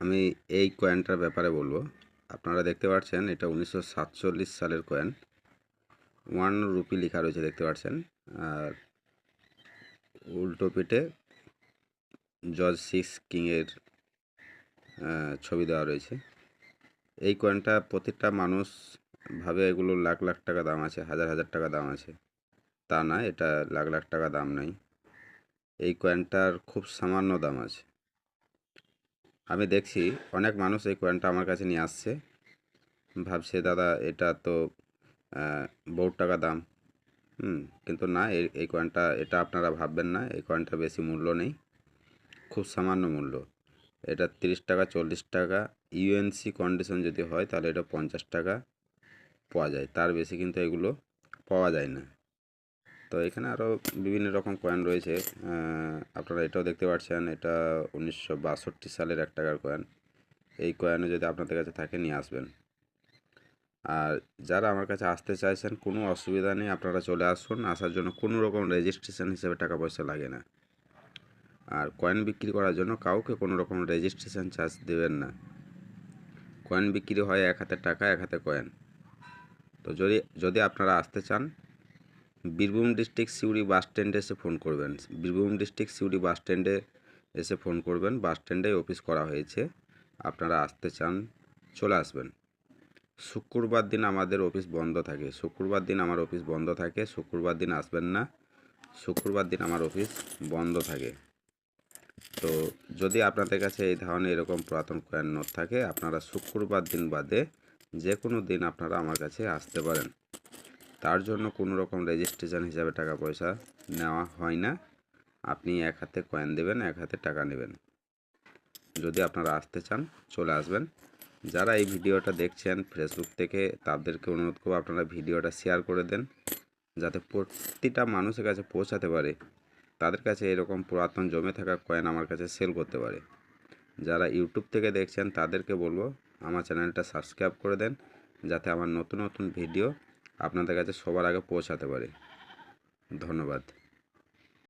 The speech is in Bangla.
আমি এই কয়েনটার ব্যাপারে বলবো। আপনারা দেখতে পাচ্ছেন এটা 1947 সালের কয়েন। 1 রুপি লেখা রয়েছে দেখতে পাচ্ছেন। আর উল্টো পিঠে জর্জ 6 কিংয়ের ছবি দেওয়া রয়েছে। এই কয়েনটা প্রতিটা মানুষ ভাবে এগুলো লাখ লাখ টাকা দাম আছে, হাজার হাজার টাকা দাম আছে। তা না, এটা লাখ লাখ টাকা দাম নেই। এই কয়েনটার খুব সামান্য দাম আছে। আমি দেখছি অনেক মানুষ এই কয়েনটা আমার কাছে নিয়ে আসছে, ভাবছে দাদা এটা তো বহু টাকা দাম। কিন্তু না, এই কয়েনটা এটা আপনারা ভাববেন না, এই কয়েনটা বেশি মূল্য নেই, খুব সামান্য মূল্য। এটা 30 টাকা 40 টাকা ইউএনসি কন্ডিশন যদি হয় তাহলে এটা 50 টাকা পাওয়া যায়, তার বেশি কিন্তু এগুলো পাওয়া যায় না। তো এখানে আরও বিভিন্ন রকম কয়েন রয়েছে। আপনারা এটাও দেখতে পাচ্ছেন, এটা 1962 সালের 1 টাকার কয়েন। এই কয়েনও যদি আপনাদের কাছে থাকে নিয়ে আসবেন। আর যারা আমার কাছে আসতে চাইছেন কোনো অসুবিধা নেই, আপনারা চলে আসুন। আসার জন্য কোনো রকম রেজিস্ট্রেশন হিসেবে টাকা পয়সা লাগে না। আর কয়েন বিক্রি করার জন্য কাউকে কোনো রকম রেজিস্ট্রেশন চার্জ দেবেন না। কয়েন বিক্রি হয় এক হাতে টাকা, এক হাতে কয়েন। তো যদি আপনারা আসতে চান, বীরভূম ডিস্ট্রিক্ট সিউড়ি বাস স্ট্যান্ডে এসে ফোন করবেন। বীরভূম ডিস্ট্রিক্ট সিউড়ি বাস স্ট্যান্ডে এসে ফোন করবেন। বাস স্ট্যান্ডে অফিস করা হয়েছে। আপনারা আসতে চান চলে আসবেন। শুক্রবার দিন আমাদের অফিস বন্ধ থাকে। শুক্রবার দিন আমার অফিস বন্ধ থাকে। শুক্রবার দিন আসবেন না, শুক্রবার দিন আমার অফিস বন্ধ থাকে। তো যদি আপনাদের কাছে এই ধরনের এরকম পুরাতন কয়েন নোট থাকে, আপনারা শুক্রবার দিন বাদে যে কোনো দিন আপনারা আমার কাছে আসতে পারেন। তার জন্য কোনো রকম রেজিস্ট্রেশন হিসাবে টাকা পয়সা নেওয়া হয় না। আপনি এক হাতে কয়েন দেবেন, এক হাতে টাকা নেবেন। যদি আপনারা আসতে চান চলে আসবেন। যারা এই ভিডিওটা দেখছেন ফেসবুক থেকে, তাদেরকে অনুরোধ করব আপনারা ভিডিওটা শেয়ার করে দেন, যাতে প্রতিটা মানুষের কাছে পৌঁছাতে পারে, তাদের কাছে এরকম পুরাতন জমে থাকা কয়েন আমার কাছে সেল করতে পারে। যারা ইউটিউব থেকে দেখছেন তাদেরকে বলবো আমার চ্যানেলটা সাবস্ক্রাইব করে দেন, যাতে আমার নতুন নতুন ভিডিও আপনাদের কাছে সবার আগে পৌঁছাতে পারে। ধন্যবাদ।